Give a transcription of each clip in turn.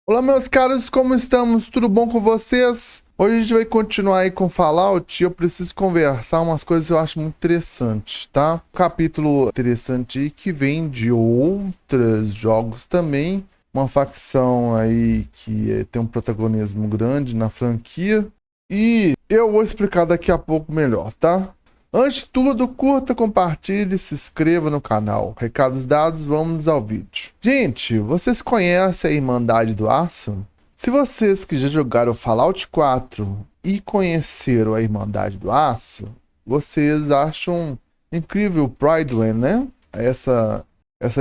Olá, meus caros, como estamos? Tudo bom com vocês? Hoje a gente vai continuar aí com Fallout e eu preciso conversar umas coisas que eu acho muito interessantes, tá? Um capítulo interessante aí que vem de outros jogos também, uma facção aí que tem um protagonismo grande na franquia e eu vou explicar daqui a pouco melhor, tá? Antes de tudo, curta, compartilhe, se inscreva no canal. Recados dados, vamos ao vídeo. Gente, vocês conhecem a Irmandade do Aço? Se vocês que já jogaram Fallout 4 e conheceram a Irmandade do Aço, vocês acham incrível o Prydwen, né? Essa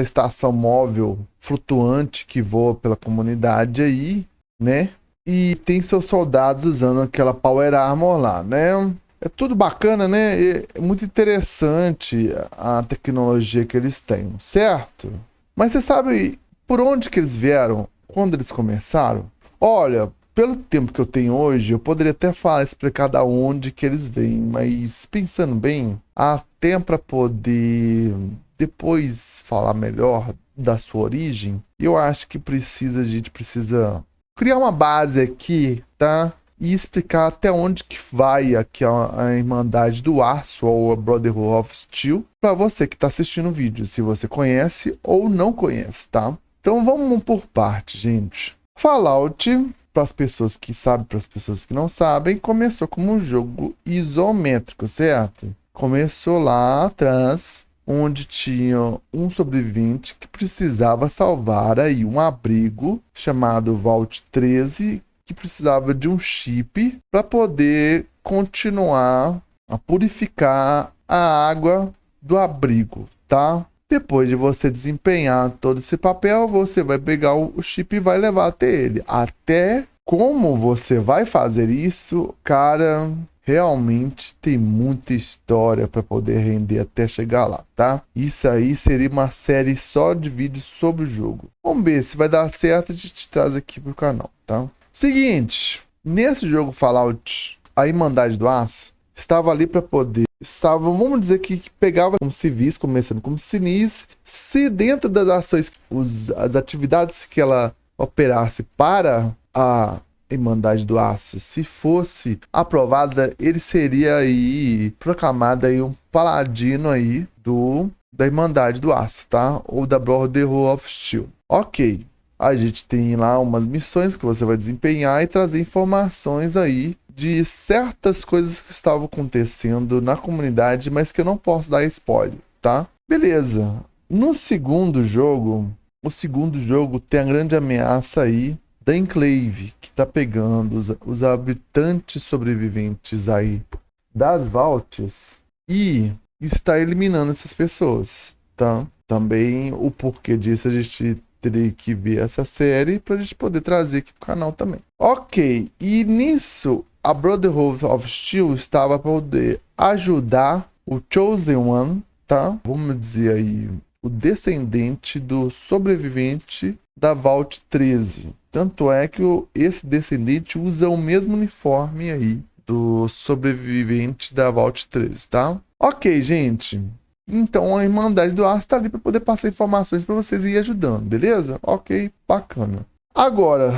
estação móvel flutuante que voa pela comunidade aí, né? E tem seus soldados usando aquela Power Armor lá, né? É tudo bacana, né? É muito interessante a tecnologia que eles têm, certo? Mas você sabe por onde que eles vieram? Quando eles começaram? Olha, pelo tempo que eu tenho hoje, eu poderia até falar, explicar da onde que eles vêm, mas pensando bem, até para poder depois falar melhor da sua origem, eu acho que a gente precisa criar uma base aqui, tá? E explicar até onde que vai aqui a Irmandade do Aço ou a Brotherhood of Steel para você que está assistindo o vídeo, se você conhece ou não conhece, tá? Então vamos por parte, gente. Fallout, para as pessoas que sabem, para as pessoas que não sabem, começou como um jogo isométrico, certo? Começou lá atrás, onde tinha um sobrevivente que precisava salvar aí um abrigo chamado Vault 13, que precisava de um chip para poder continuar a purificar a água do abrigo, tá? Depois de você desempenhar todo esse papel, você vai pegar o chip e vai levar até ele. Até como você vai fazer isso, cara, realmente tem muita história para poder render até chegar lá, tá? Isso aí seria uma série só de vídeos sobre o jogo. Vamos ver se vai dar certo, a gente traz aqui pro canal, tá? Seguinte, nesse jogo Fallout, a Irmandade do Aço estava ali para poder, vamos dizer que pegava como civis, começando como civis, se dentro das ações, as atividades que ela operasse para a Irmandade do Aço, se fosse aprovada, ele seria aí proclamado aí um paladino aí da Irmandade do Aço, tá? Ou da Brotherhood of Steel. Ok. A gente tem lá umas missões que você vai desempenhar e trazer informações aí de certas coisas que estavam acontecendo na comunidade, mas que eu não posso dar spoiler, tá? Beleza. No segundo jogo, o segundo jogo tem a grande ameaça aí da Enclave, que tá pegando os habitantes sobreviventes aí das Vaults e está eliminando essas pessoas, tá? Também o porquê disso a gente teria que ver essa série pra gente poder trazer aqui pro canal também. Ok, e nisso a Brotherhood of Steel estava para poder ajudar o Chosen One, tá? Vamos dizer aí, o descendente do sobrevivente da Vault 13. Tanto é que esse descendente usa o mesmo uniforme aí do sobrevivente da Vault 13, tá? Ok, gente. Então a Irmandade do Aço tá ali para poder passar informações para vocês e ir ajudando, beleza? Ok, bacana. Agora,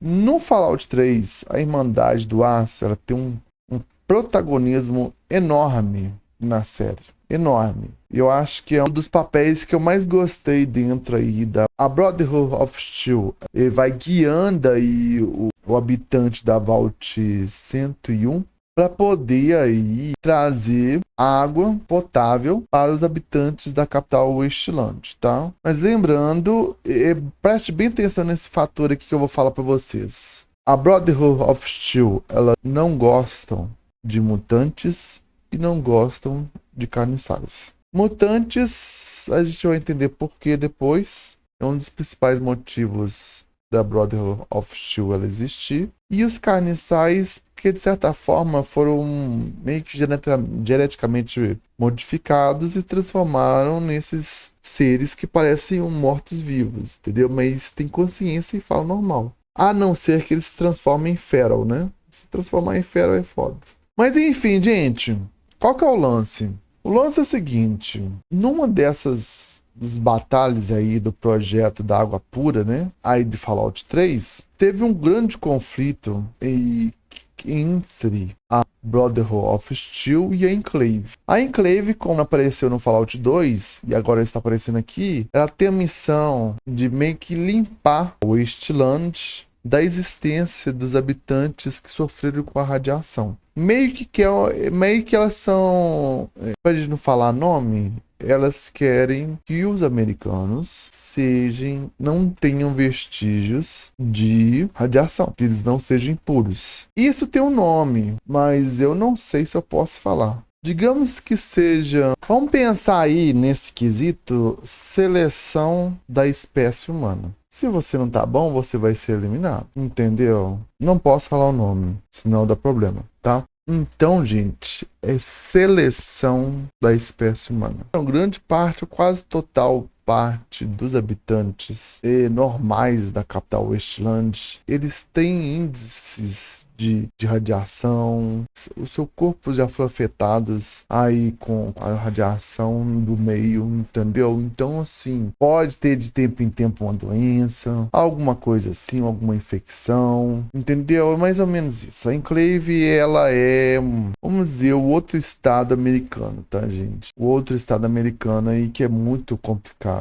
no Fallout 3, a Irmandade do Aço ela tem um protagonismo enorme na série. Enorme. Eu acho que é um dos papéis que eu mais gostei dentro aí da a Brotherhood of Steel. Ele vai guiando aí o habitante da Vault 101 para poder aí trazer água potável para os habitantes da capital Wasteland, tá? Mas lembrando, preste bem atenção nesse fator aqui que eu vou falar para vocês. A Brotherhood of Steel, ela não gostam de mutantes e não gostam de carniçais. Mutantes, a gente vai entender por que depois. É um dos principais motivos da Brotherhood of Steel ela existir. E os carniçais, que de certa forma foram meio que geneticamente modificados e transformaram nesses seres que parecem mortos-vivos, entendeu? Mas tem consciência e falam normal. A não ser que eles se transformem em feral, né? Se transformar em feral é foda. Mas enfim, gente, qual que é o lance? O lance é o seguinte, numa dessas das batalhas aí do projeto da água pura, né? Aí de Fallout 3, teve um grande conflito entre a Brotherhood of Steel e a Enclave. A Enclave, como apareceu no Fallout 2 e agora está aparecendo aqui, ela tem a missão de meio que limpar o Wasteland da existência dos habitantes que sofreram com a radiação. Meio que elas são, para gente não falar nome, elas querem que os americanos não tenham vestígios de radiação, que eles não sejam impuros. Isso tem um nome, mas eu não sei se eu posso falar. Digamos que seja, vamos pensar aí nesse quesito, seleção da espécie humana. Se você não tá bom, você vai ser eliminado, entendeu? Não posso falar o nome, senão dá problema, tá? Então, gente, é seleção da espécie humana. Então, grande parte, quase total parte dos habitantes normais da capital Wasteland, eles têm índices de radiação, o seu corpo já foi afetado aí com a radiação do meio, entendeu? Então, assim, pode ter de tempo em tempo uma doença, alguma coisa assim, alguma infecção, entendeu? É mais ou menos isso. A Enclave, ela é, vamos dizer, o outro estado americano, tá, gente? O outro estado americano aí que é muito complicado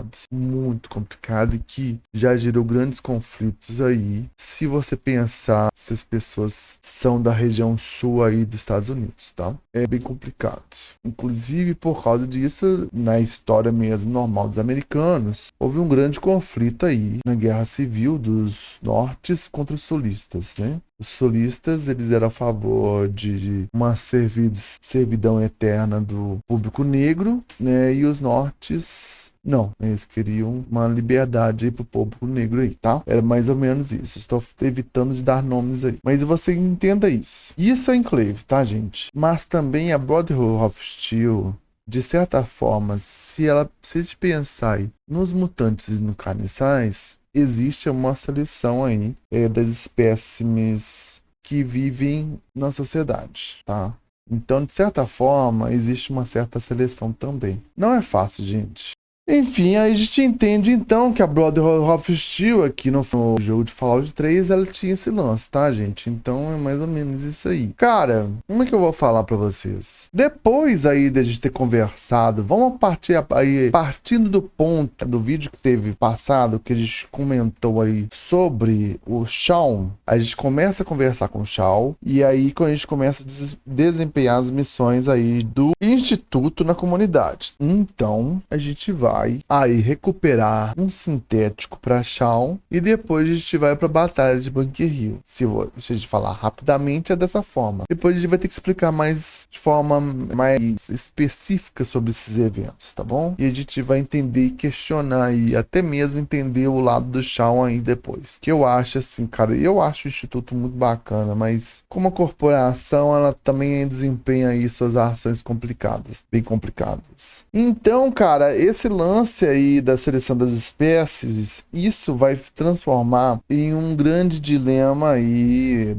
e que já gerou grandes conflitos aí. Se você pensar, se as pessoas são da região sul aí dos Estados Unidos, tá? É bem complicado. Inclusive, por causa disso, na história mesmo normal dos americanos, houve um grande conflito aí na Guerra Civil dos nortes contra os sulistas, né? Os sulistas, eles eram a favor de uma servidão eterna do público negro, né? E os nortes... não, eles queriam uma liberdade aí pro povo negro aí, tá? Era mais ou menos isso. Estou evitando de dar nomes aí. Mas você entenda isso. Isso é Enclave, tá, gente? Mas também a Brotherhood of Steel, de certa forma, se a gente pensar aí nos mutantes e no carniçais, existe uma seleção aí das espécimes que vivem na sociedade, tá? Então, de certa forma, existe uma certa seleção também. Não é fácil, gente. Enfim, aí a gente entende então que a Brotherhood of Steel aqui no jogo de Fallout 3, ela tinha esse lance, tá, gente? Então é mais ou menos isso aí. Cara, como é que eu vou falar pra vocês? Depois aí de a gente ter conversado, vamos partir aí, partindo do ponto do vídeo que teve passado, que a gente comentou aí sobre o Shaun, a gente começa a conversar com o Shaun, e aí quando a gente começa a desempenhar as missões aí do Instituto na comunidade. Então, a gente vai aí recuperar um sintético para Shaun e depois a gente vai para a batalha de Bunker Hill. Se a gente falar rapidamente, é dessa forma. Depois a gente vai ter que explicar mais de forma mais específica sobre esses eventos, tá bom? E a gente vai entender e questionar e até mesmo entender o lado do Shaun aí depois. Que eu acho assim, cara, eu acho o Instituto muito bacana, mas como a corporação, ela também desempenha aí suas ações complicadas, bem complicadas. Então, cara, esse lance aí da seleção das espécies, isso vai transformar em um grande dilema aí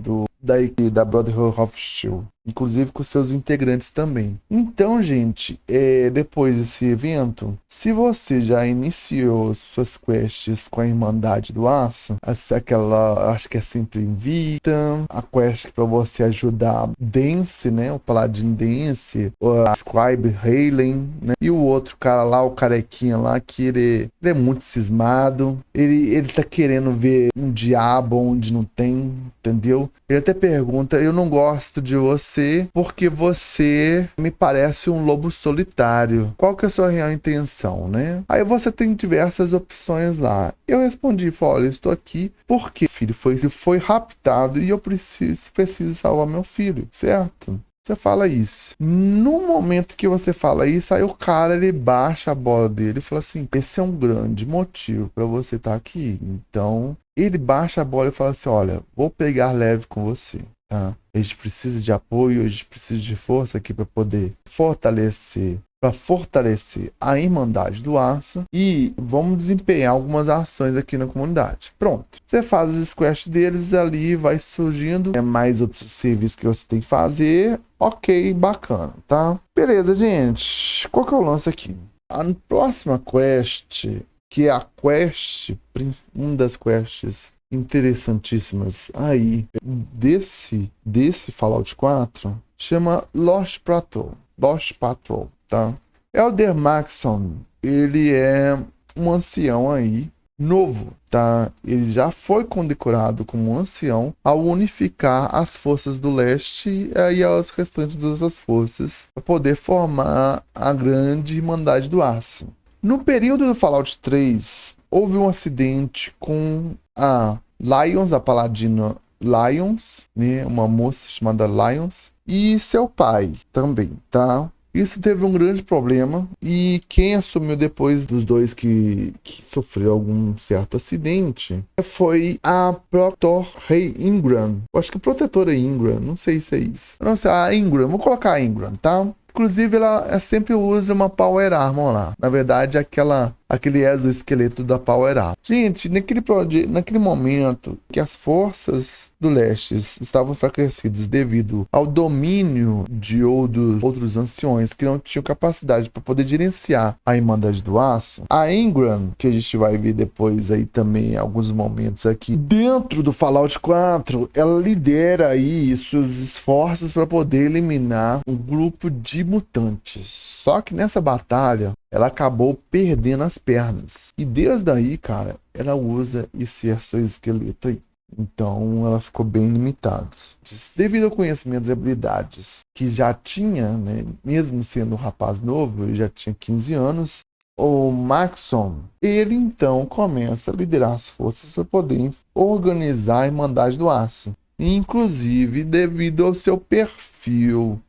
da Brotherhood of Steel, inclusive com seus integrantes também. Então, gente, depois desse evento, se você já iniciou suas quests com a Irmandade do Aço, aquela, acho que é sempre invicta, a quest para você ajudar Dance, né, o Paladin Dance, a Scribe Halen, né, e o outro cara lá, o carequinha lá, que ele é muito cismado, ele tá querendo ver um diabo onde não tem, entendeu? Ele até pergunta, eu não gosto de você porque você me parece um lobo solitário. Qual que é a sua real intenção, né? Aí você tem diversas opções lá. Eu respondi, falei, olha, eu estou aqui porque o filho foi raptado e eu preciso salvar meu filho, certo? Você fala isso. No momento que você fala isso, aí o cara, ele baixa a bola dele e fala assim, esse é um grande motivo para você estar aqui. Então, ele baixa a bola e fala assim, olha, vou pegar leve com você, tá? A gente precisa de apoio, a gente precisa de força aqui para poder fortalecer a Irmandade do Aço e vamos desempenhar algumas ações aqui na comunidade. Pronto. Você faz as quests deles ali, vai surgindo mais outros serviços que você tem que fazer. Ok, bacana, tá? Beleza, gente. Qual que é o lance aqui? A próxima quest, que é a quest, uma das quests interessantíssimas aí desse Fallout 4, chama Lost Patrol. Lost Patrol, tá? Elder Maxson, ele é um ancião aí, novo, tá? Ele já foi condecorado como um ancião ao unificar as forças do leste e as restantes das outras forças para poder formar a grande Irmandade do Aço. No período do Fallout 3, houve um acidente com a Lyons, a paladina Lyons, né? Uma moça chamada Lyons, e seu pai também, tá? Isso teve um grande problema e quem assumiu depois dos dois que sofreu algum certo acidente foi a Protor Rei Ingram. Eu acho que a protetora Ingram, não sei se é isso. Não sei, a Ingram, vou colocar a Ingram, tá? Inclusive, ela sempre usa uma Power Armor lá. Na verdade, aquele exoesqueleto da Power Armor. Gente, naquele momento que as forças do leste estavam enfraquecidas devido ao domínio de outros anciões que não tinham capacidade para poder gerenciar a Irmandade do Aço, a Ingram, que a gente vai ver depois aí também em alguns momentos aqui, dentro do Fallout 4, ela lidera aí seus esforços para poder eliminar um grupo de mutantes. Só que nessa batalha, ela acabou perdendo as pernas. E desde aí, cara, ela usa esse exoesqueleto aí. Então, ela ficou bem limitada. Devido ao conhecimento e habilidades que já tinha, né, mesmo sendo um rapaz novo, ele já tinha 15 anos, o Maxson, ele então começa a liderar as forças para poder organizar a Irmandade do Aço. Inclusive, devido ao seu perfil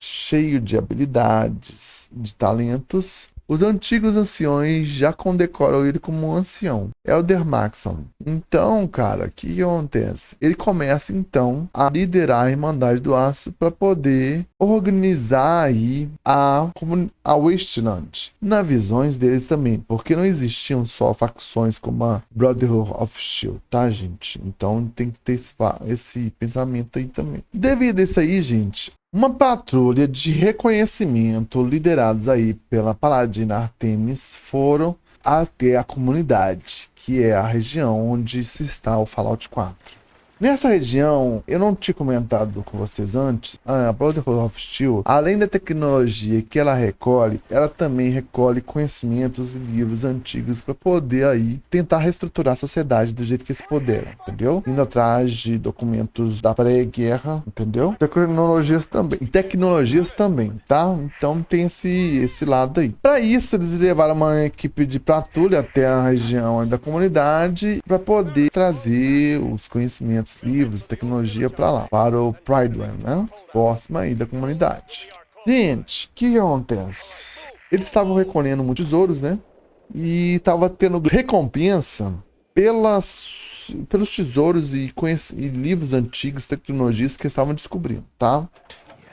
cheio de habilidades, de talentos, os antigos anciões já condecoram ele como um ancião, Elder Maxson. Então, cara, o que acontece? Ele começa, então, a liderar a Irmandade do Aço para poder organizar aí a Wasteland. Nas visões deles também, porque não existiam só facções como a Brotherhood of Steel, tá, gente? Então tem que ter esse pensamento aí também. Devido a isso aí, gente, uma patrulha de reconhecimento liderados aí pela Paladina Artemis foram até a comunidade, que é a região onde se está o Fallout 4. Nessa região, eu não tinha comentado com vocês antes, a Brotherhood of Steel, além da tecnologia que ela recolhe, ela também recolhe conhecimentos e livros antigos para poder aí tentar reestruturar a sociedade do jeito que eles puderam, entendeu? Indo atrás de documentos da pré-guerra, entendeu? Tecnologias também, tá? Então tem esse lado aí. Para isso, eles levaram uma equipe de patrulha até a região da comunidade para poder trazer os conhecimentos, livros, tecnologia para lá, para o Prideland, né? Próxima aí da comunidade. Gente, o que acontece? Eles estavam recolhendo muitos tesouros, né? E tava tendo recompensa pelos tesouros e livros antigos, tecnologias que estavam descobrindo, tá?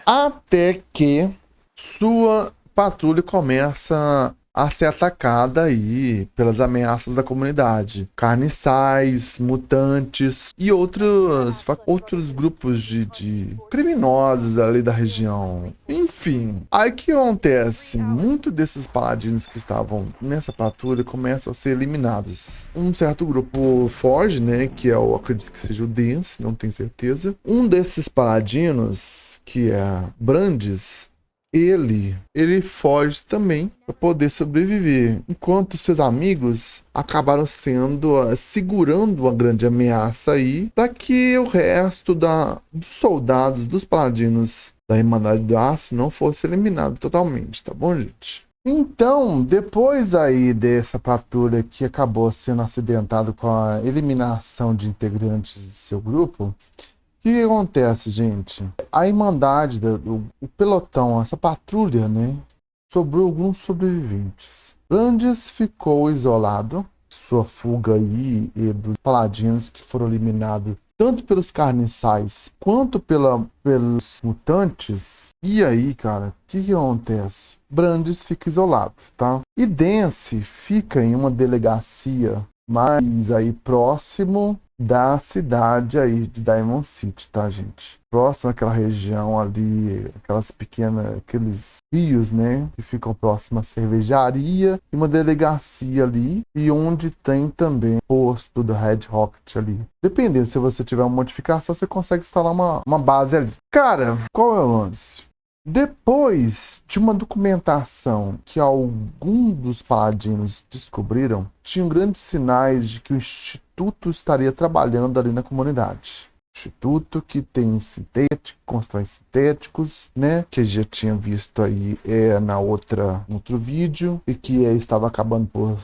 Até que sua patrulha começa a ser atacada aí pelas ameaças da comunidade. Carniçais, mutantes e outros grupos de criminosos ali da região. Enfim, aí que acontece? Muitos desses paladinos que estavam nessa patrulha começam a ser eliminados. Um certo grupo foge, né? Que eu acredito que seja o Dance, não tenho certeza. Um desses paladinos, que é Brandes, ele foge também para poder sobreviver, enquanto seus amigos acabaram segurando uma grande ameaça aí para que o resto dos soldados, dos paladinos da Irmandade do Aço não fosse eliminado totalmente, tá bom, gente? Então, depois aí dessa patrulha que acabou sendo acidentada com a eliminação de integrantes do seu grupo, o que acontece, gente? A Irmandade, o pelotão, essa patrulha, né? Sobrou alguns sobreviventes. Brandes ficou isolado. Sua fuga aí e dos paladinos que foram eliminados tanto pelos carniçais quanto pelos mutantes. E aí, cara, o que acontece? Brandes fica isolado, tá? E Dance fica em uma delegacia mais aí próximo da cidade aí de Diamond City, tá, gente? Próximo àquela região ali, aqueles rios, né, que ficam próximo à cervejaria e uma delegacia ali, e onde tem também posto do Red Rocket ali. Dependendo, se você tiver uma modificação, você consegue instalar uma base ali. Cara, qual é o lance? Depois de uma documentação que alguns dos paladinos descobriram, tinham grandes sinais de que o Instituto estaria trabalhando ali na comunidade. Instituto que tem sintético, constrói sintéticos, né? Que já tinha visto aí outro vídeo, e que estava acabando por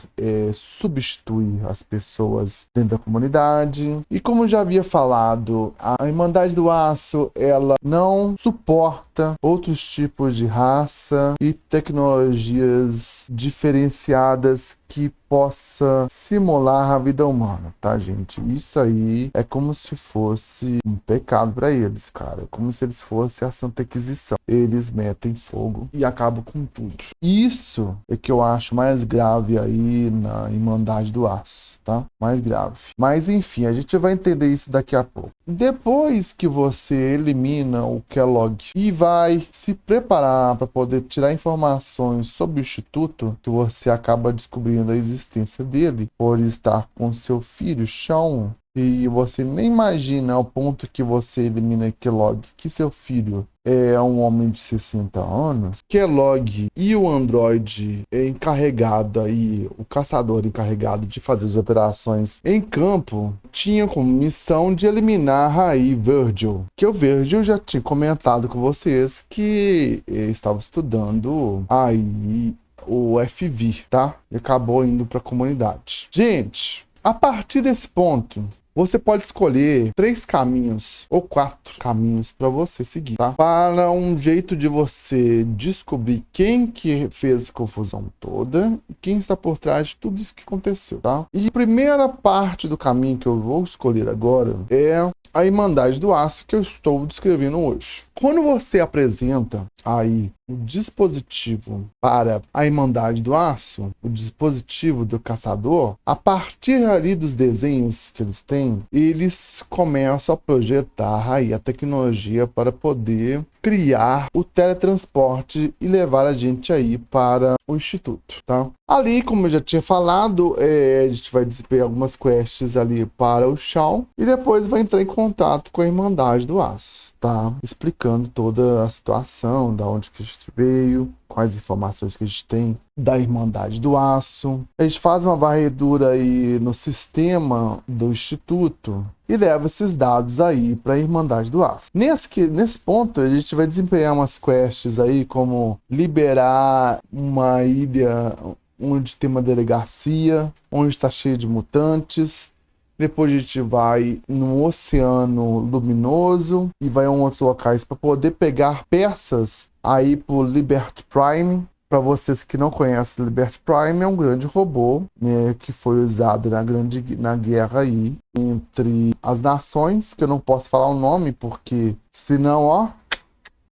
substituir as pessoas dentro da comunidade. E como já havia falado, a Irmandade do Aço, ela não suporta outros tipos de raça e tecnologias diferenciadas que possa simular a vida humana, tá, gente? Isso aí é como se fosse um pecado para eles, cara. É como se eles fossem a Santa Inquisição. Eles metem fogo e acabam com tudo. Isso é que eu acho mais grave aí na Irmandade do Aço, tá? Mais grave. Mas enfim, a gente vai entender isso daqui a pouco. Depois que você elimina o Kellogg e vai se preparar para poder tirar informações sobre o Instituto, que você acaba descobrindo a existência dele por estar com seu filho, Shaun, e você nem imagina ao ponto que você elimina Kellogg, que seu filho é um homem de 60 anos. Kellogg e o androide encarregado aí, o caçador encarregado de fazer as operações em campo, tinha como missão de eliminar aí Virgil, que o Virgil já tinha comentado com vocês que estava estudando aí o FV, tá? E acabou indo para a comunidade. Gente, a partir desse ponto, você pode escolher 3 caminhos ou 4 caminhos para você seguir, tá? Para um jeito de você descobrir quem que fez a confusão toda e quem está por trás de tudo isso que aconteceu, tá? E a primeira parte do caminho que eu vou escolher agora é a Irmandade do Aço que eu estou descrevendo hoje. Quando você apresenta aí o dispositivo para a Irmandade do Aço, o dispositivo do caçador, a partir ali dos desenhos que eles têm, eles começam a projetar aí a tecnologia para poder criar o teletransporte e levar a gente aí para o Instituto, tá? Ali, como eu já tinha falado, a gente vai desempenhar algumas quests ali para o Shaun e depois vai entrar em contato com a Irmandade do Aço, tá? Explicando toda a situação, da onde que a gente veio, quais informações que a gente tem da Irmandade do Aço. A gente faz uma varredura aí no sistema do Instituto e leva esses dados aí para a Irmandade do Aço. Nesse ponto, a gente vai desempenhar umas quests aí, como liberar uma ilha onde tem uma delegacia, onde está cheio de mutantes. Depois a gente vai no Oceano Luminoso e vai a outros locais para poder pegar peças aí pro Liberty Prime. Para vocês que não conhecem, Liberty Prime é um grande robô, né, que foi usado na guerra aí entre as nações, que eu não posso falar o nome porque senão, ó,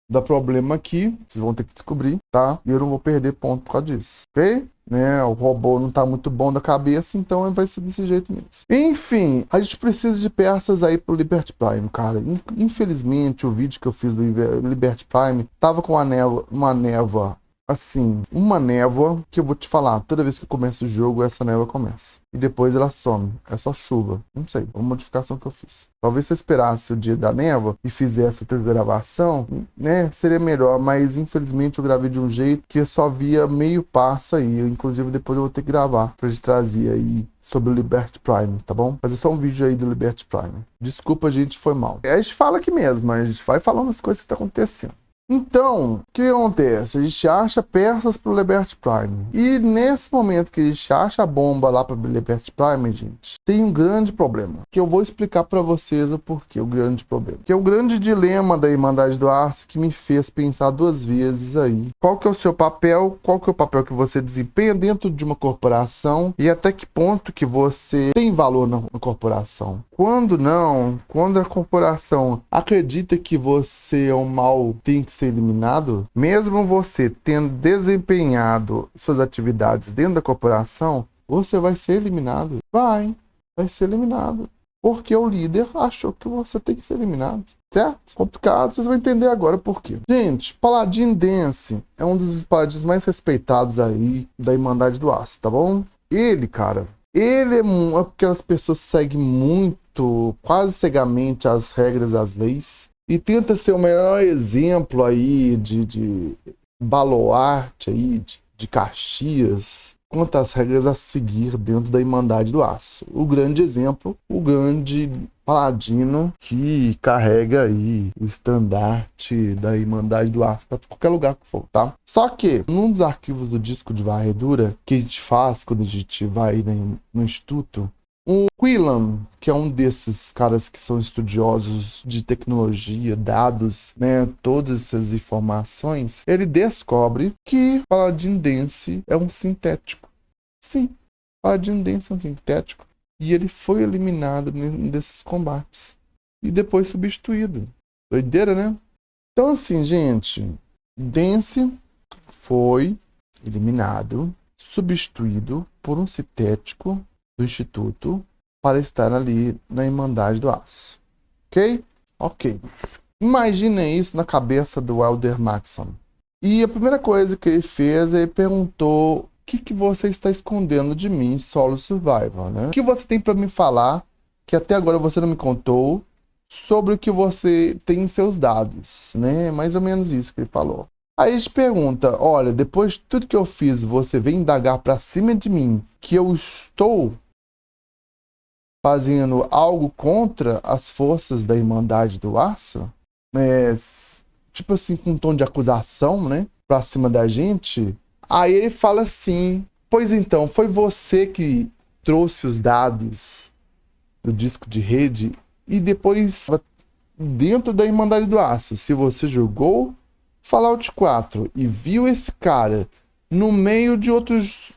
dá problema aqui, vocês vão ter que descobrir, tá? E eu não vou perder ponto por causa disso, ok? Né, o robô não tá muito bom da cabeça, então vai ser desse jeito mesmo. Enfim, a gente precisa de peças aí pro Liberty Prime, cara. Infelizmente, o vídeo que eu fiz do Liberty Prime tava com uma névoa, assim, uma névoa que eu vou te falar, toda vez que eu começo o jogo, essa névoa começa. E depois ela some. É só chuva. Não sei, uma modificação que eu fiz. Talvez se eu esperasse o dia da névoa e fizesse outra gravação, né, seria melhor. Mas infelizmente eu gravei de um jeito que eu só via meio passo aí. Inclusive depois eu vou ter que gravar pra gente trazer aí sobre o Liberty Prime, tá bom? Fazer só um vídeo aí do Liberty Prime. Desculpa, gente, foi mal. A gente fala aqui mesmo, a gente vai falando as coisas que tá acontecendo. Então, o que acontece? A gente acha peças para o Liberty Prime. E nesse momento que a gente acha a bomba lá para o Liberty Prime, gente, tem um grande problema. Que eu vou explicar para vocês o porquê, o grande problema. Que é o grande dilema da Irmandade do Aço que me fez pensar 2 vezes aí. Qual que é o seu papel? Qual que é o papel que você desempenha dentro de uma corporação? E até que ponto que você tem valor na corporação? Quando não, quando a corporação acredita que você é um mal, tem que ser eliminado, mesmo você tendo desempenhado suas atividades dentro da corporação, você vai ser eliminado. Vai ser eliminado. porque o líder achou que você tem que ser eliminado. Certo? Complicado, vocês vão entender agora por quê. Gente, Paladin Dance é um dos paladins mais respeitados aí da Irmandade do Aço, tá bom? Ele, cara, ele é aquelas pessoas que seguem muito, quase cegamente as regras, as leis, e tenta ser o melhor exemplo aí de baluarte aí, de Caxias, quanto às regras a seguir dentro da Irmandade do Aço. O grande exemplo, o grande paladino que carrega aí o estandarte da Irmandade do Aço para qualquer lugar que for, tá? Só que, num dos arquivos do disco de varredura que a gente faz quando a gente vai no instituto, o Quillan, que é um desses caras que são estudiosos de tecnologia, dados, né, todas essas informações, ele descobre que Paladin Dance é um sintético. Sim, Paladin Dance é um sintético. E ele foi eliminado desses combates. E depois substituído. Doideira, né? Então assim, gente, Dance foi eliminado, substituído por um sintético do Instituto para estar ali na Irmandade do Aço. Ok? Ok. Imagina isso na cabeça do Elder Maxson. E a primeira coisa que ele fez, ele perguntou: o que você está escondendo de mim, Solo Survival, né? O que você tem para me falar, que até agora você não me contou, sobre o que você tem em seus dados, né? Mais ou menos isso que ele falou. Aí a gente pergunta: olha, depois de tudo que eu fiz, você vem indagar para cima de mim que eu estou fazendo algo contra as forças da Irmandade do Aço? Tipo assim, com um tom de acusação, né? Pra cima da gente. Aí ele fala assim: pois então, foi você que trouxe os dados do disco de rede e depois dentro da Irmandade do Aço. Se você jogou Fallout 4 e viu esse cara no meio de outros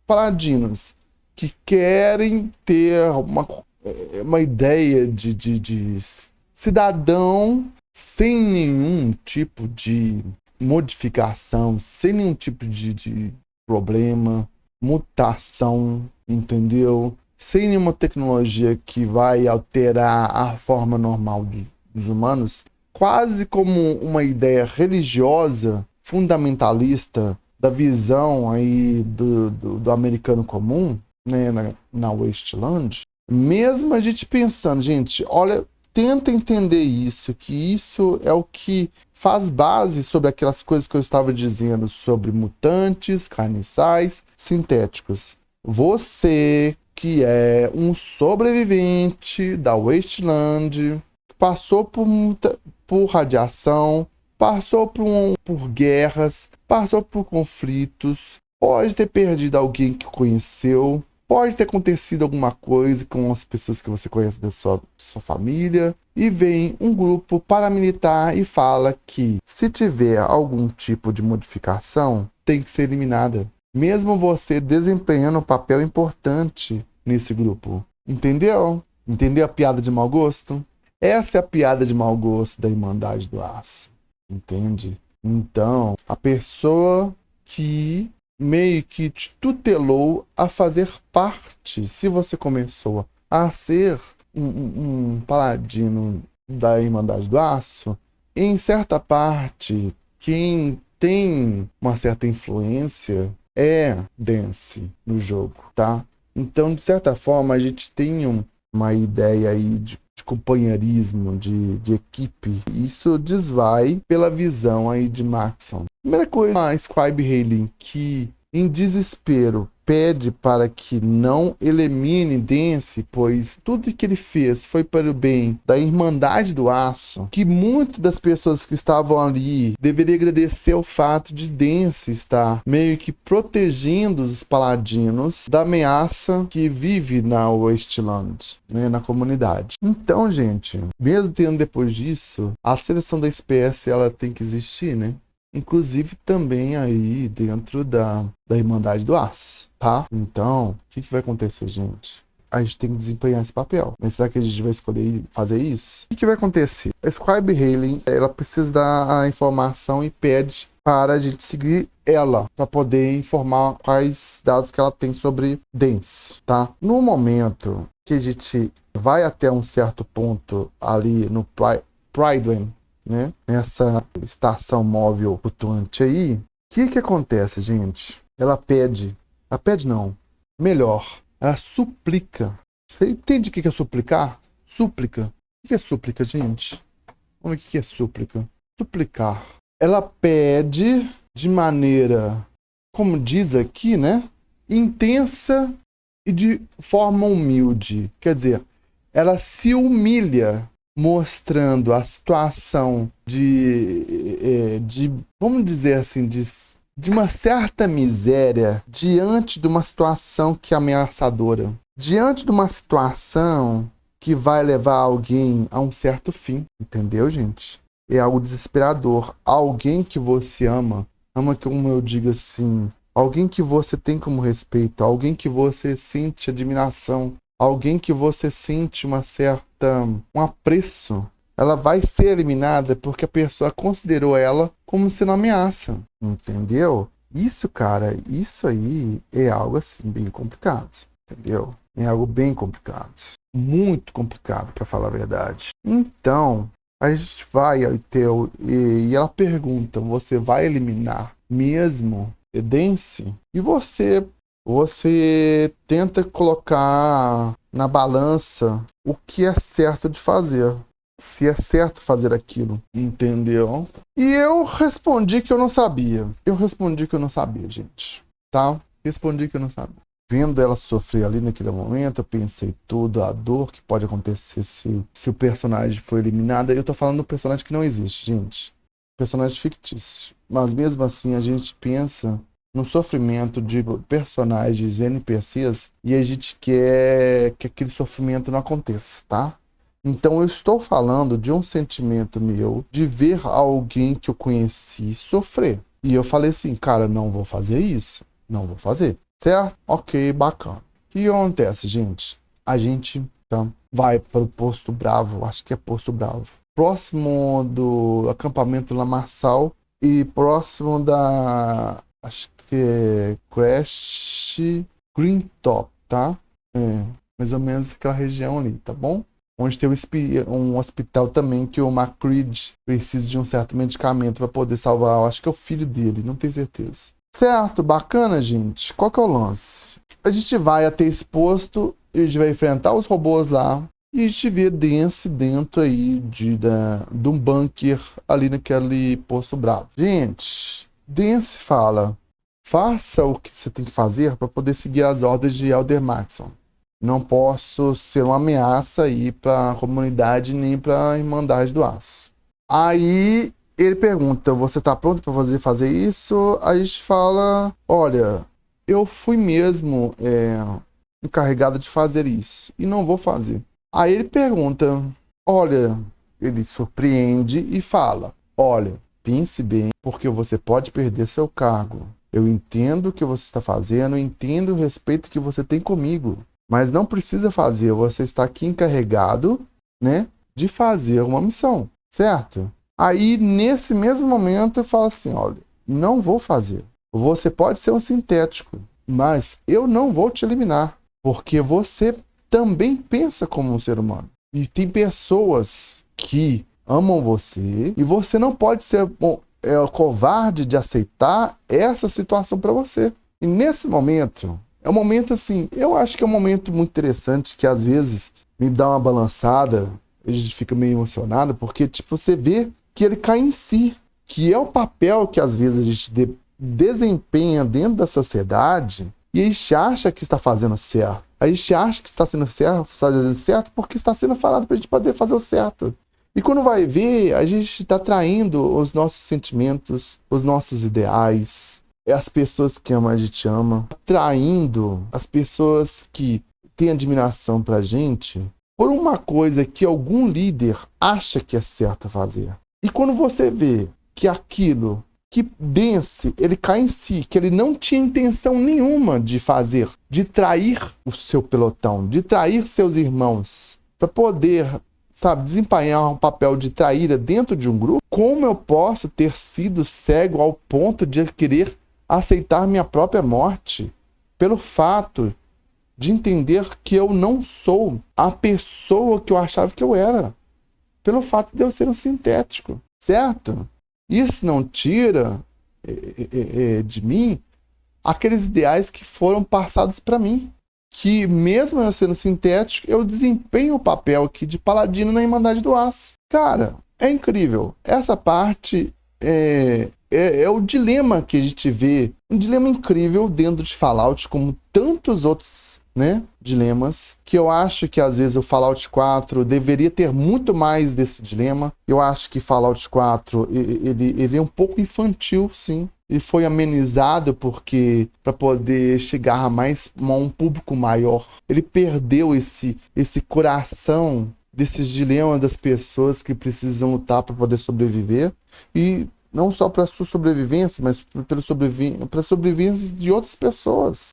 paladinos que querem ter uma ideia de cidadão sem nenhum tipo de modificação, sem nenhum tipo de problema, mutação, entendeu? Sem nenhuma tecnologia que vai alterar a forma normal dos humanos, quase como uma ideia religiosa, fundamentalista, da visão aí do americano comum, né, na Wasteland. Mesmo a gente pensando, gente, olha, tenta entender isso, que isso é o que faz base sobre aquelas coisas que eu estava dizendo sobre mutantes, carniçais, sintéticos. Você que é um sobrevivente da Wasteland, passou por radiação, passou por guerras, passou por conflitos, pode ter perdido alguém que conheceu, pode ter acontecido alguma coisa com as pessoas que você conhece da sua família, e vem um grupo paramilitar e fala que se tiver algum tipo de modificação, tem que ser eliminada, mesmo você desempenhando um papel importante nesse grupo. Entendeu? Entendeu a piada de mau gosto? Essa é a piada de mau gosto da Irmandade do Aço. Entende? Então, a pessoa que meio que te tutelou a fazer parte, se você começou a ser um paladino da Irmandade do Aço, em certa parte, quem tem uma certa influência é Dance no jogo, tá? Então, de certa forma, a gente tem uma ideia aí de companheirismo, de equipe. Isso desvai pela visão aí de Maxson. Primeira coisa, a Scribe Hailing, que em desespero pede para que não elimine Dance, pois tudo que ele fez foi para o bem da Irmandade do Aço, que muitas das pessoas que estavam ali deveriam agradecer o fato de Dance estar meio que protegendo os paladinos da ameaça que vive na Wasteland, né, na comunidade. Então, gente, mesmo tendo depois disso, a seleção da espécie ela tem que existir, né? Inclusive também aí dentro da Irmandade do Aço, tá? Então, o que vai acontecer, gente? A gente tem que desempenhar esse papel. Mas será que a gente vai escolher fazer isso? O que vai acontecer? A Scribe Hailing, ela precisa dar a informação e pede para a gente seguir ela, para poder informar quais dados que ela tem sobre Dance, tá? No momento que a gente vai até um certo ponto ali no Prydwen, né? Nessa estação móvel flutuante aí. O que acontece, gente? Ela pede não, melhor, ela suplica. Você entende o que é suplicar? Súplica. O que é súplica, gente? Vamos ver o que é súplica. Suplicar. Ela pede de maneira, como diz aqui, né? Intensa e de forma humilde. Quer dizer, ela se humilha mostrando a situação de vamos dizer assim, de uma certa miséria diante de uma situação que é ameaçadora. Diante de uma situação que vai levar alguém a um certo fim. Entendeu, gente? É algo desesperador. Alguém que você ama, como eu digo assim, alguém que você tem como respeito, alguém que você sente admiração, alguém que você sente um apreço, ela vai ser eliminada porque a pessoa considerou ela como sendo ameaça, entendeu? Isso, cara, isso aí é algo assim bem complicado, entendeu? É algo bem complicado, muito complicado, para falar a verdade. Então, a gente vai e ela pergunta: você vai eliminar mesmo Edence? E você tenta colocar na balança o que é certo de fazer. Se é certo fazer aquilo, entendeu? E eu respondi que eu não sabia. Gente. Tá? Respondi que eu não sabia. Vendo ela sofrer ali naquele momento, eu pensei toda a dor que pode acontecer se o personagem for eliminado. Eu tô falando do personagem que não existe, gente. Personagem fictício. Mas mesmo assim, a gente pensa no sofrimento de personagens NPCs e a gente quer que aquele sofrimento não aconteça, tá? Então eu estou falando de um sentimento meu de ver alguém que eu conheci sofrer. E eu falei assim, cara, não vou fazer isso. Não vou fazer. Certo? Ok, bacana. O que acontece, gente? A gente então, vai para o Posto Bravo. Acho que é Posto Bravo. Próximo do acampamento Lamaçal e próximo da... acho que é Crash Green Top, tá? É, mais ou menos aquela região ali, tá bom? Onde tem um hospital também que o Macreed precisa de um certo medicamento para poder salvar. Eu acho que é o filho dele, não tenho certeza. Certo, bacana, gente. Qual que é o lance? A gente vai até esse posto, a gente vai enfrentar os robôs lá e a gente vê Dance dentro aí de um bunker ali naquele posto bravo. Gente, Dance fala: faça o que você tem que fazer para poder seguir as ordens de Elder Maxon. Não posso ser uma ameaça aí para a comunidade nem para a Irmandade do Aço. Aí ele pergunta: você tá pronto para fazer isso? Aí a gente fala: olha, eu fui mesmo encarregado de fazer isso e não vou fazer. Aí ele pergunta: olha, ele surpreende e fala: olha, pense bem, porque você pode perder seu cargo. Eu entendo o que você está fazendo, entendo o respeito que você tem comigo, mas não precisa fazer. Você está aqui encarregado, né, de fazer uma missão, certo? Aí, nesse mesmo momento, eu falo assim: olha, não vou fazer. Você pode ser um sintético, mas eu não vou te eliminar, porque você também pensa como um ser humano. E tem pessoas que amam você, e você não pode ser covarde de aceitar essa situação para você. E nesse momento, é um momento assim, eu acho que é um momento muito interessante, que às vezes me dá uma balançada, a gente fica meio emocionado, porque tipo, você vê que ele cai em si, que é o papel que às vezes a gente desempenha dentro da sociedade e a gente acha que está fazendo certo. A gente acha que está sendo certo, fazendo certo porque está sendo falado para a gente poder fazer o certo. E quando vai ver, a gente está traindo os nossos sentimentos, os nossos ideais, as pessoas que a gente ama, traindo as pessoas que têm admiração pra gente por uma coisa que algum líder acha que é certo fazer. E quando você vê que aquilo que Dance, ele cai em si, que ele não tinha intenção nenhuma de fazer, de trair o seu pelotão, de trair seus irmãos, para poder, sabe, desempenhar um papel de traíra dentro de um grupo, como eu posso ter sido cego ao ponto de querer aceitar minha própria morte pelo fato de entender que eu não sou a pessoa que eu achava que eu era, pelo fato de eu ser um sintético, certo? Isso não tira de mim aqueles ideais que foram passados para mim, que mesmo eu sendo sintético, eu desempenho o papel aqui de paladino na Irmandade do Aço. Cara, é incrível. Essa parte é o dilema que a gente vê, um dilema incrível dentro de Fallout, como tantos outros, né, dilemas, que eu acho que às vezes o Fallout 4 deveria ter muito mais desse dilema. Eu acho que Fallout 4 ele é um pouco infantil, sim. Ele foi amenizado porque para poder chegar a um público maior. Ele perdeu esse coração desses dilemas das pessoas que precisam lutar para poder sobreviver, e não só para sua sobrevivência, mas para sobrevivência de outras pessoas.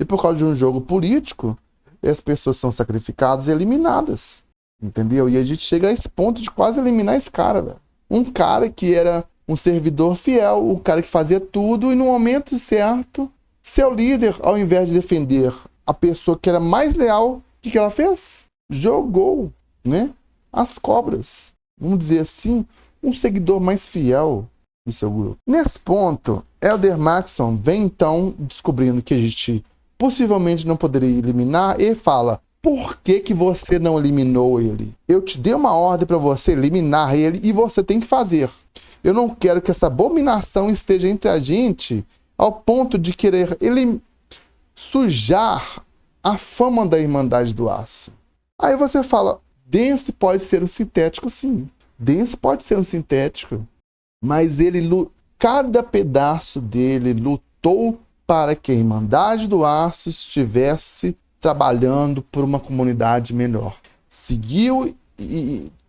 E por causa de um jogo político, as pessoas são sacrificadas e eliminadas, entendeu? E a gente chega a esse ponto de quase eliminar esse cara, velho. Um cara que era um servidor fiel, um cara que fazia tudo, e no momento certo, seu líder, ao invés de defender a pessoa que era mais leal, o que ela fez? Jogou, né, as cobras. Vamos dizer assim, um seguidor mais fiel do seu grupo. Nesse ponto, Elder Maxson vem então descobrindo que a gente possivelmente não poderia eliminar e fala: por que você não eliminou ele? Eu te dei uma ordem para você eliminar ele e você tem que fazer. Eu não quero que essa abominação esteja entre a gente ao ponto de querer sujar a fama da Irmandade do Aço. Aí você fala: Dance pode ser um sintético, sim. Dance pode ser um sintético. Mas cada pedaço dele lutou para que a Irmandade do Aço estivesse trabalhando por uma comunidade melhor. Seguiu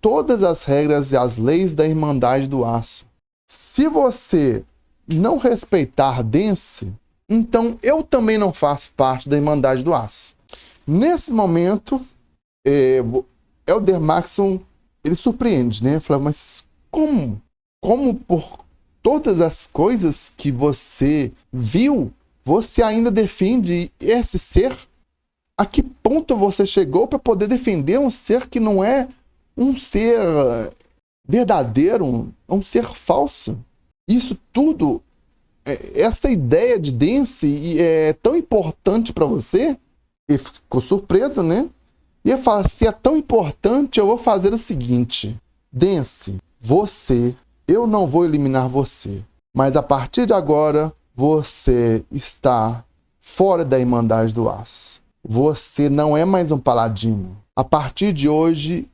todas as regras e as leis da Irmandade do Aço. Se você não respeitar Dance, então eu também não faço parte da Irmandade do Aço. Nesse momento, Elder Maxson, ele surpreende, né? Fala: mas como? Como por todas as coisas que você viu, você ainda defende esse ser? A que ponto você chegou para poder defender um ser que não é um ser verdadeiro, um ser falso? Isso tudo, essa ideia de Dance é tão importante para você? Ele ficou surpreso, né? E ele fala: se é tão importante, eu vou fazer o seguinte. Dance, eu não vou eliminar você, mas a partir de agora, você está fora da Irmandade do Aço. Você não é mais um paladino. A partir de hoje,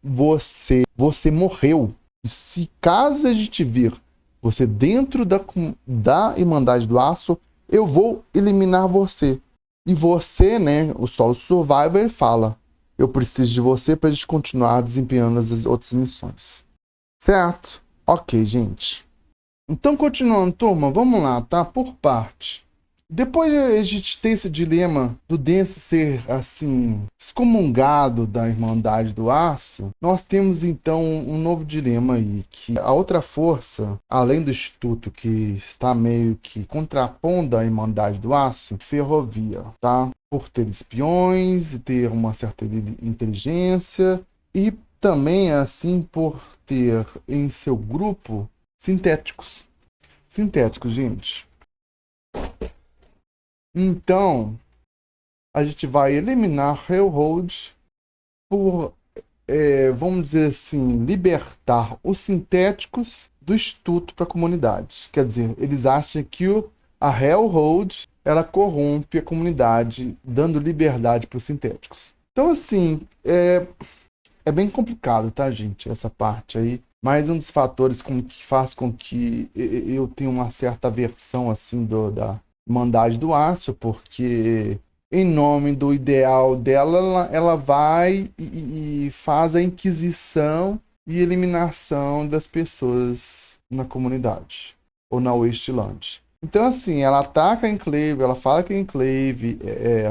você morreu. E se caso a gente vir você dentro da Irmandade do Aço, eu vou eliminar você. E você, né, o Solo Survivor, ele fala: eu preciso de você para a gente continuar desempenhando as outras missões. Certo? Ok, gente. Então, continuando, turma, vamos lá, tá? Por parte. Depois de a gente ter esse dilema do Dance ser, assim, excomungado da Irmandade do Aço, nós temos, então, um novo dilema aí, que a outra força, além do Instituto, que está meio que contrapondo a Irmandade do Aço, Ferrovia, tá? Por ter espiões e ter uma certa inteligência, e também, assim, por ter em seu grupo sintéticos. Sintéticos, gente. Então, a gente vai eliminar Railroad por, vamos dizer assim, libertar os sintéticos do Instituto para a comunidade. Quer dizer, eles acham que a Railroad, ela corrompe a comunidade, dando liberdade para os sintéticos. Então, assim, é bem complicado, tá, gente, essa parte aí. Mais um dos fatores que faz com que eu tenha uma certa aversão, assim, da Irmandade do Aço, porque em nome do ideal dela, ela vai e faz a inquisição e eliminação das pessoas na comunidade, ou na Wasteland. Então, assim, ela ataca a Enclave, ela fala que a Enclave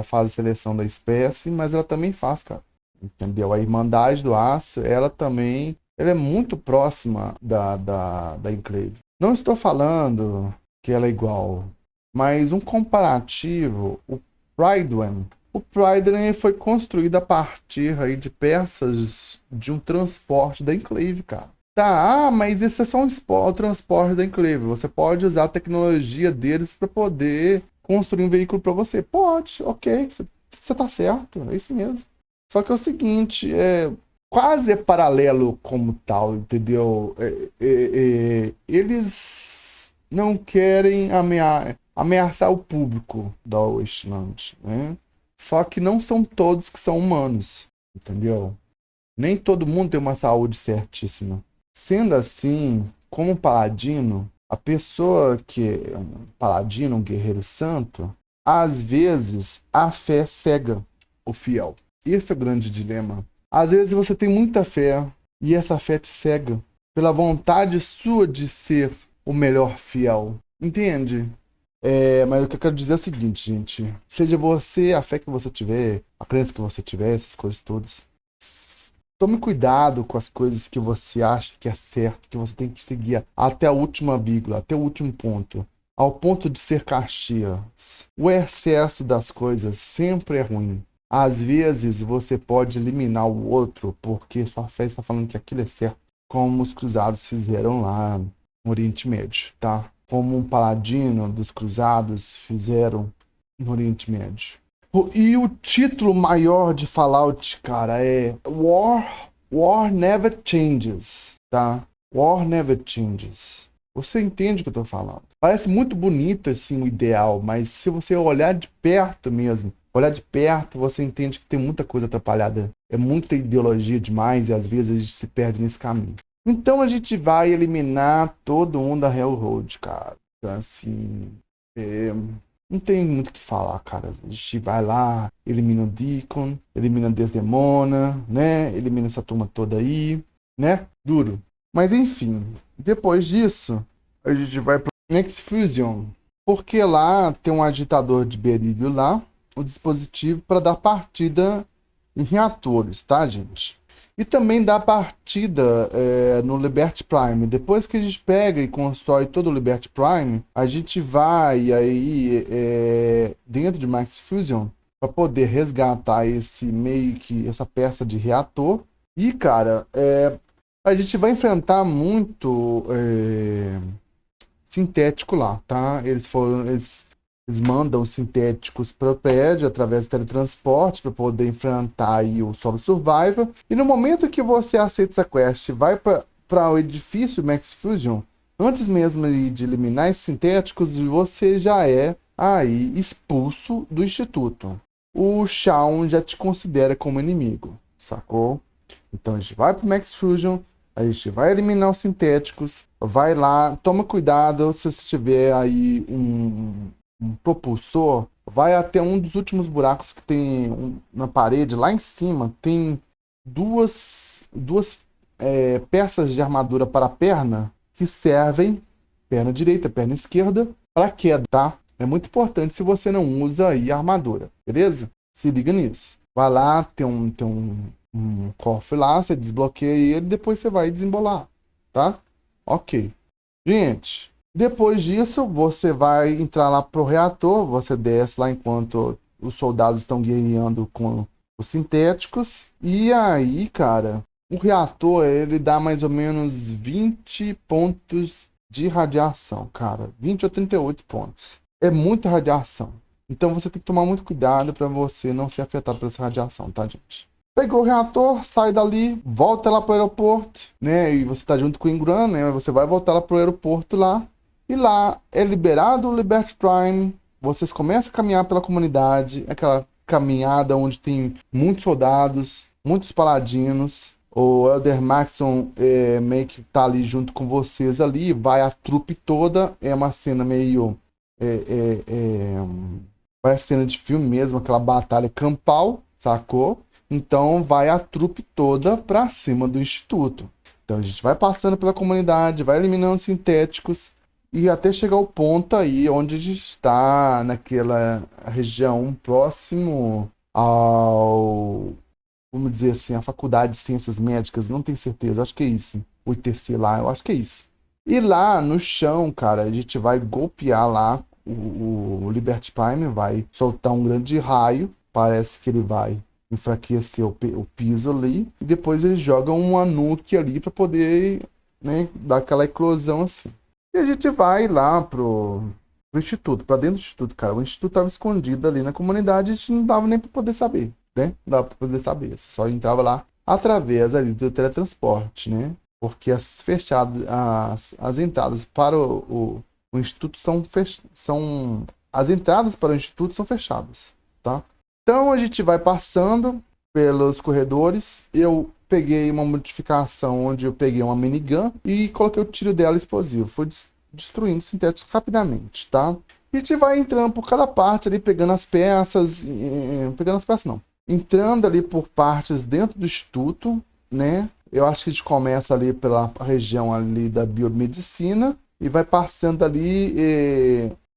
faz a seleção da espécie, mas ela também faz, cara. Entendeu? A Irmandade do Aço, ela é muito próxima da Enclave. Não estou falando que ela é igual, mas um comparativo, o Prydwen, O Pride foi construído a partir aí de peças de um transporte da Enclave, cara. Tá, mas esse é só o transporte da Enclave. Você pode usar a tecnologia deles para poder construir um veículo para você. Pode, ok, você tá certo, é isso mesmo. Só que é o seguinte, quase é paralelo como tal, entendeu? Eles não querem ameaçar o público da Wasteland, né? Só que não são todos que são humanos, entendeu? Nem todo mundo tem uma saúde certíssima. Sendo assim, como paladino, a pessoa que é um paladino, um guerreiro santo, às vezes a fé cega o fiel. Esse é o grande dilema. Às vezes você tem muita fé e essa fé te cega pela vontade sua de ser o melhor fiel. Entende? Mas o que eu quero dizer é o seguinte, gente. Seja você, a fé que você tiver, a crença que você tiver, essas coisas todas. Tome cuidado com as coisas que você acha que é certo, que você tem que seguir até a última vírgula, até o último ponto. Ao ponto de ser Caxias. O excesso das coisas sempre é ruim. Às vezes você pode eliminar o outro porque sua fé está falando que aquilo é certo. Como os cruzados fizeram lá no Oriente Médio, tá? Como um paladino dos cruzados fizeram no Oriente Médio. E o título maior de Fallout, cara, é War Never Changes, tá? War Never Changes. Você entende o que eu tô falando? Parece muito bonito, assim, o ideal, mas se você olhar de perto mesmo, olhar de perto, você entende que tem muita coisa atrapalhada. É muita ideologia demais e às vezes a gente se perde nesse caminho. Então a gente vai eliminar todo mundo da Railroad, cara. Então, assim, não tem muito o que falar, cara. A gente vai lá, elimina o Deacon, elimina a Desdemona, né? Elimina essa turma toda aí, né? Duro. Mas enfim, depois disso, a gente vai pro Next Fusion. Porque lá tem um agitador de berílio lá, o dispositivo para dar partida em reatores, tá, gente? E também dá partida no Liberty Prime. Depois que a gente pega e constrói todo o Liberty Prime, a gente vai aí dentro de Max Fusion para poder resgatar esse meio que essa peça de reator. E, cara, a gente vai enfrentar muito sintético lá, tá? Eles mandam sintéticos para o prédio através do teletransporte para poder enfrentar aí o Solo Survivor. E no momento que você aceita essa quest, vai para o edifício Max Fusion, antes mesmo de eliminar esses sintéticos, você já é aí expulso do instituto. O Shaun já te considera como inimigo, sacou? Então a gente vai para o Max Fusion, a gente vai eliminar os sintéticos, vai lá, toma cuidado se você tiver aí um propulsor, vai até um dos últimos buracos que tem na parede, lá em cima, tem duas peças de armadura para a perna que servem, perna direita, perna esquerda, para queda, tá? É muito importante se você não usa aí a armadura, beleza? Se liga nisso. Vai lá, tem um cofre lá, você desbloqueia ele, depois você vai desembolar, tá? Ok. Gente, depois disso, você vai entrar lá pro reator, você desce lá enquanto os soldados estão guerreando com os sintéticos. E aí, cara, o reator, ele dá mais ou menos 20 pontos de radiação, cara. 20 ou 38 pontos. É muita radiação. Então você tem que tomar muito cuidado para você não ser afetado por essa radiação, tá, gente? Pegou o reator, sai dali, volta lá pro aeroporto, né? E você tá junto com o Ingram, né? Você vai voltar lá pro aeroporto lá. E lá é liberado o Liberty Prime. Vocês começam a caminhar pela comunidade. Aquela caminhada onde tem muitos soldados, muitos paladinos. O Elder Maxson meio que tá ali junto com vocês ali. Vai a trupe toda. É uma cena meio... vai a cena de filme mesmo. Aquela batalha campal, sacou? Então vai a trupe toda pra cima do instituto. Então a gente vai passando pela comunidade, vai eliminando sintéticos e até chegar ao ponto aí onde a gente está naquela região próximo ao, vamos dizer assim, a Faculdade de Ciências Médicas, não tenho certeza, acho que é isso. O ITC lá, eu acho que é isso. E lá no chão, cara, a gente vai golpear lá o Liberty Prime, vai soltar um grande raio. parece que ele vai enfraquecer o piso ali, e depois eles jogam uma nuke ali para poder, né, dar aquela eclosão assim. E a gente vai lá pro instituto, para dentro do instituto, cara. O instituto tava escondido ali na comunidade, a gente não dava nem para poder saber, né? Não dava para poder saber, você só entrava lá através ali do teletransporte, né? Porque as entradas para o instituto são as entradas para o instituto são fechadas, tá? Então a gente vai passando pelos corredores. Eu peguei uma modificação onde eu peguei uma minigun e coloquei o tiro dela explosivo. Foi destruindo sintéticos rapidamente, tá? A gente vai entrando por cada parte ali, pegando as peças. Pegando as peças não. Entrando ali por partes dentro do instituto, né? Eu acho que a gente começa ali pela região ali da biomedicina e vai passando ali,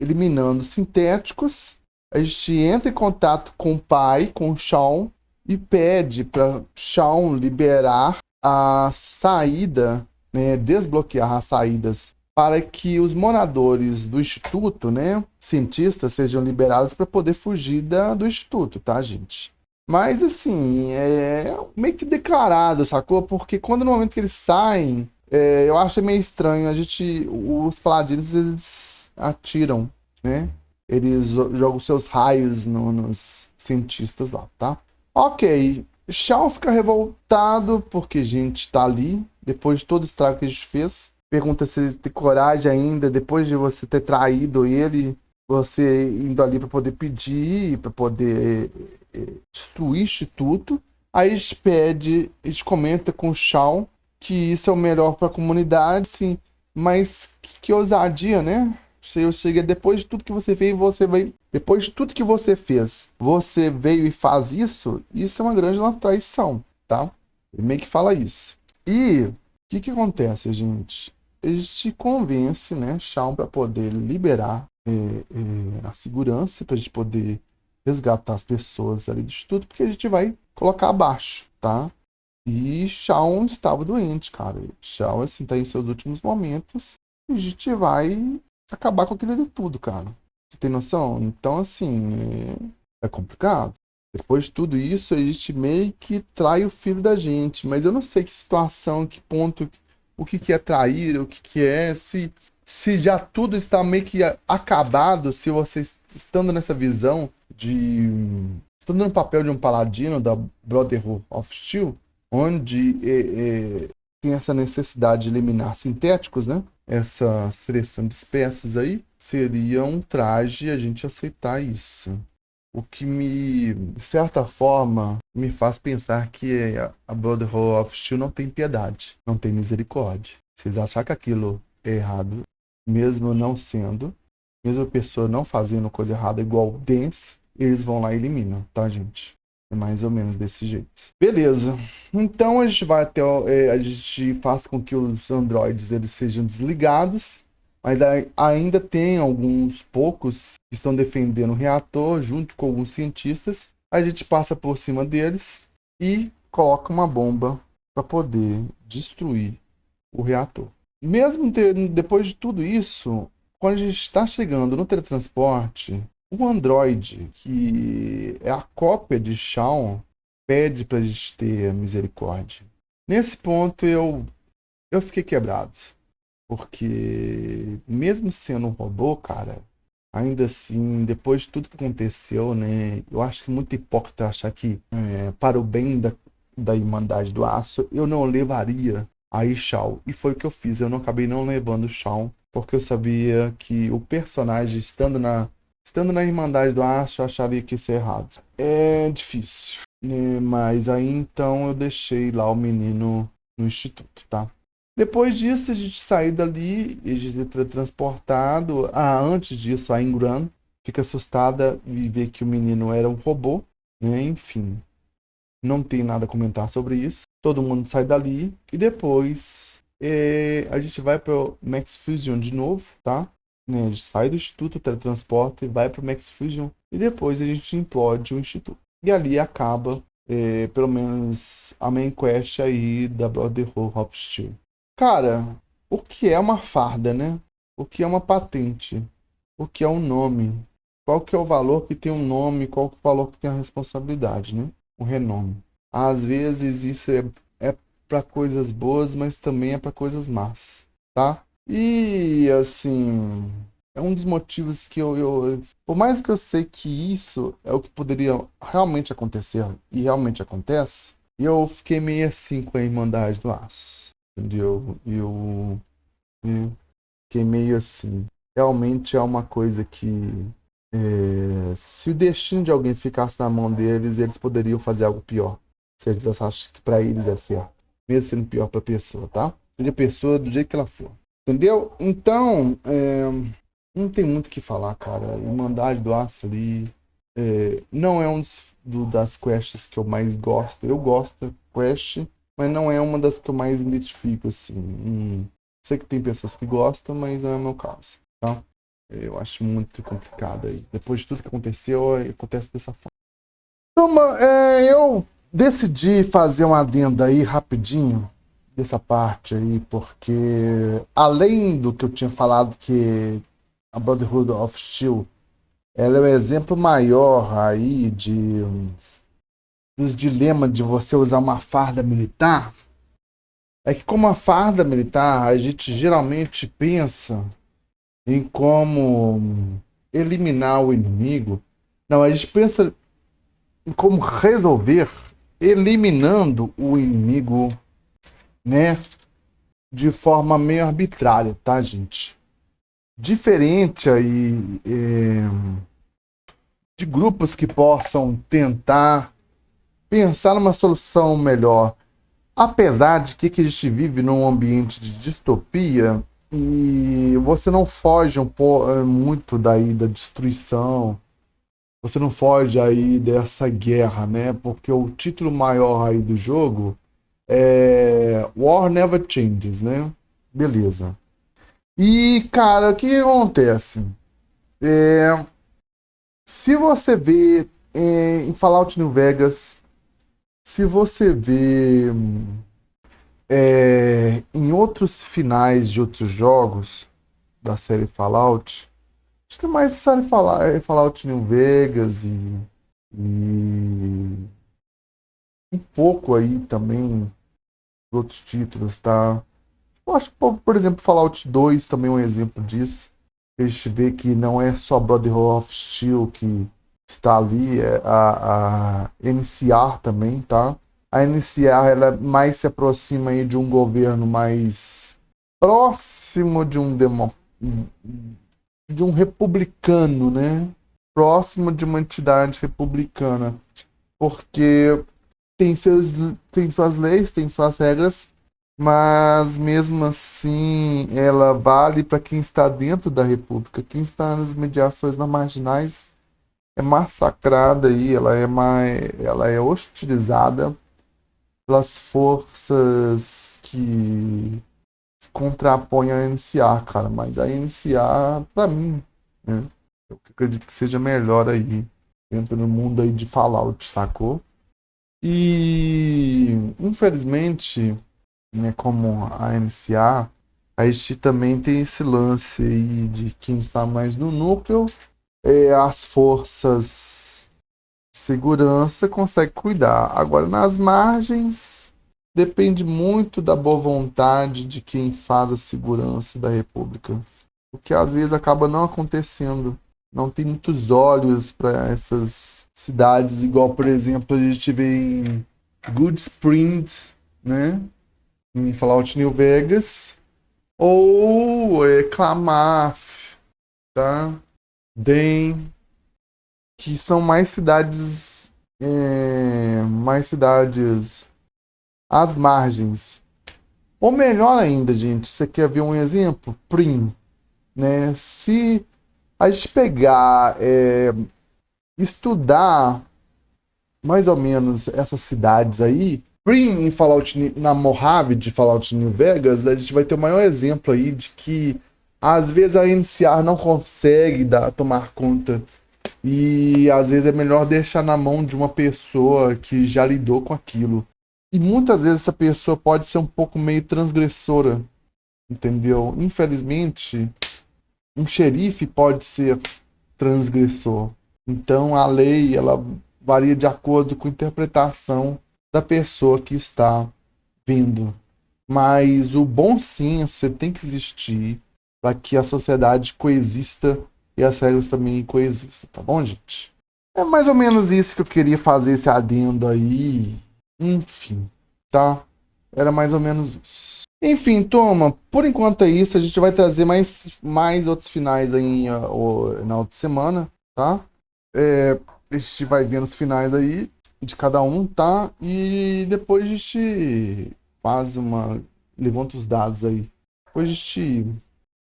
eliminando sintéticos. A gente entra em contato com o pai, com o Shaun, e pede para Shaun liberar a saída, né, desbloquear as saídas para que os moradores do instituto, né, cientistas, sejam liberados para poder fugir do instituto, tá, gente? Mas assim, é meio que declarado, sacou? Porque quando no momento que eles saem, eu acho meio estranho. Os paladinos, eles atiram, né? Eles jogam seus raios nos cientistas lá, tá? Ok. Shaun fica revoltado porque a gente tá ali, depois de todo o estrago que a gente fez. Pergunta se ele tem coragem ainda, depois de você ter traído ele, você indo ali para poder pedir, para poder destruir o instituto. Aí a gente comenta com o Shaun que isso é o melhor para a comunidade, sim, mas que ousadia, né? Eu cheguei depois de tudo que você fez, depois de tudo que você fez, você veio e faz isso, isso é uma grande traição, tá? Ele meio que fala isso. E o que acontece, gente? A gente convence, né, Shaun para poder liberar a segurança, para a gente poder resgatar as pessoas ali do instituto, porque a gente vai colocar abaixo, tá? E Shaun estava doente, cara. Shaun, assim, tá em seus últimos momentos. E a gente vai acabar com aquilo ali tudo, cara. Você tem noção? Então, assim, é complicado. Depois de tudo isso, a gente meio que trai o filho da gente. Mas eu não sei que situação, que ponto, o que é trair, o que é, se já tudo está meio que acabado, se você estando nessa visão de... Estando no papel de um paladino da Brotherhood of Steel, onde tem essa necessidade de eliminar sintéticos, né? Essa seleção de espécies aí, seria um traje a gente aceitar isso. O que de certa forma, me faz pensar que a Brotherhood of Steel não tem piedade, não tem misericórdia. Se eles acharem que aquilo é errado, mesmo não sendo, mesmo a pessoa não fazendo coisa errada igual o Dance, eles vão lá e eliminam, tá, gente? É mais ou menos desse jeito. Beleza. Então a gente vai até a gente faz com que os androides eles sejam desligados, mas ainda tem alguns poucos que estão defendendo o reator junto com alguns cientistas. A gente passa por cima deles e coloca uma bomba para poder destruir o reator. Mesmo depois de tudo isso, quando a gente está chegando no teletransporte, o Android, que é a cópia de Shaun, pede pra gente ter misericórdia. Nesse ponto eu fiquei quebrado. Porque mesmo sendo um robô, cara, ainda assim, depois de tudo que aconteceu, né? Eu acho que é muito hipócrita achar que para o bem da Irmandade do Aço, eu não levaria aí Shaun. E foi o que eu fiz. Eu não acabei não levando o Shaun, porque eu sabia que o personagem estando na Irmandade do Aço, eu acharia que isso é errado. É difícil, né? Mas aí então eu deixei lá o menino no instituto, tá? Depois disso, a gente sai dali, a gente é transportado. Antes disso, a Ingram fica assustada e vê que o menino era um robô, né? Enfim, não tem nada a comentar sobre isso. Todo mundo sai dali e depois a gente vai para o Max Fusion de novo, tá? Né, a gente sai do Instituto, teletransporta e vai para o Max Fusion. E depois a gente implode o Instituto. E ali acaba, pelo menos, a main quest aí da Brotherhood of Steel. Cara, o que é uma farda, né? O que é uma patente? O que é um nome? qual que é o valor que tem um nome, qual que é o valor que tem a responsabilidade, né? O renome. Às vezes isso é para coisas boas, mas também é para coisas más, tá? E assim, é um dos motivos que por mais que eu sei que isso é o que poderia realmente acontecer e realmente acontece, eu fiquei meio assim com a Irmandade do Aço, entendeu? Eu fiquei meio assim. Realmente é uma coisa que se o destino de alguém ficasse na mão deles, eles poderiam fazer algo pior. Se eles acham que pra eles é certo. Mesmo sendo pior pra pessoa, tá? Seja a pessoa do jeito que ela for. Entendeu? Então, não tem muito o que falar, cara. Irmandade do Aço ali não é das quests que eu mais gosto. Eu gosto da quest, mas não é uma das que eu mais identifico, assim. Sei que tem pessoas que gostam, mas não é o meu caso, tá? Eu acho muito complicado aí. Depois de tudo que aconteceu, acontece dessa forma. Então, eu decidi fazer uma adenda aí rapidinho dessa parte aí, porque além do que eu tinha falado que a Brotherhood of Steel, ela é o exemplo maior aí dos dilemas de você usar uma farda militar. É que como a farda militar, a gente geralmente pensa em como eliminar o inimigo. Não, a gente pensa em como resolver eliminando o inimigo, né, de forma meio arbitrária, tá, gente? Diferente aí de grupos que possam tentar pensar numa solução melhor. Apesar de que a gente vive num ambiente de distopia e você não foge muito daí da destruição, você não foge aí dessa guerra, né? Porque o título maior aí do jogo é War Never Changes, né? Beleza. E, cara, o que acontece? Se você vê em Fallout New Vegas, se você vê em outros finais de outros jogos da série Fallout, acho que mais série Fallout New Vegas e um pouco aí também de outros títulos, tá? Eu acho que, por exemplo, Fallout 2 também é um exemplo disso. A gente vê que não é só Brotherhood of Steel que está ali, é a NCR também, tá? A NCR ela mais se aproxima aí de um governo mais próximo de um republicano, né? Próximo de uma entidade republicana, porque tem suas leis, tem suas regras, mas mesmo assim ela vale para quem está dentro da República. Quem está nas mediações nas marginais é massacrada aí, ela é hostilizada pelas forças que contrapõem a NCA, cara. Mas a NCA, para mim, né, eu acredito que seja melhor aí dentro do mundo aí de Fallout, sacou? E infelizmente, né, como a NCA, a gente também tem esse lance aí de quem está mais no núcleo, as forças de segurança conseguem cuidar. Agora, nas margens, depende muito da boa vontade de quem faz a segurança da República, o que às vezes acaba não acontecendo. Não tem muitos olhos para essas cidades, igual, por exemplo, a gente vê em Goodsprings, né? Em Fallout New Vegas, ou Klamath, tá? Den, que são mais cidades às margens. Ou melhor ainda, gente, você quer ver um exemplo? Prim, né? Se a gente pegar, estudar mais ou menos essas cidades aí, Prim em na Mojave de Fallout New Vegas, a gente vai ter o maior exemplo aí de que às vezes a NCR não consegue tomar conta e às vezes é melhor deixar na mão de uma pessoa que já lidou com aquilo. E muitas vezes essa pessoa pode ser um pouco meio transgressora, entendeu? Infelizmente, um xerife pode ser transgressor. Então a lei ela varia de acordo com a interpretação da pessoa que está vindo. Mas o bom senso tem que existir para que a sociedade coexista e as regras também coexistam, tá bom, gente? É mais ou menos isso que eu queria fazer esse adendo aí. Enfim, tá? Era mais ou menos isso. Enfim, toma, por enquanto é isso. A gente vai trazer mais outros finais aí na outra semana, tá? A gente vai vendo os finais aí de cada um, tá? E depois a gente faz uma. Levanta os dados aí. Depois a gente.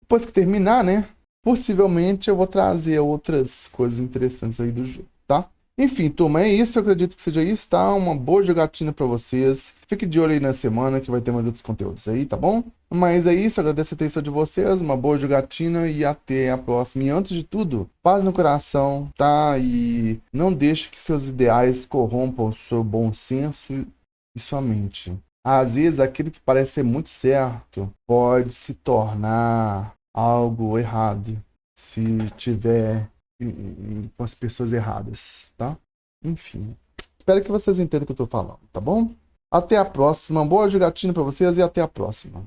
Depois que terminar, né? Possivelmente eu vou trazer outras coisas interessantes aí do jogo, tá? Enfim, turma, é isso. Eu acredito que seja isso, tá? Uma boa jogatina pra vocês. Fique de olho aí na semana que vai ter mais outros conteúdos aí, tá bom? Mas é isso, agradeço a atenção de vocês, uma boa jogatina e até a próxima. E antes de tudo, paz no coração, tá? E não deixe que seus ideais corrompam o seu bom senso e sua mente. Às vezes, aquilo que parece ser muito certo pode se tornar algo errado se tiver com as pessoas erradas, tá? Enfim. Espero que vocês entendam o que eu tô falando, tá bom? Até a próxima. Boa jogatina pra vocês e até a próxima.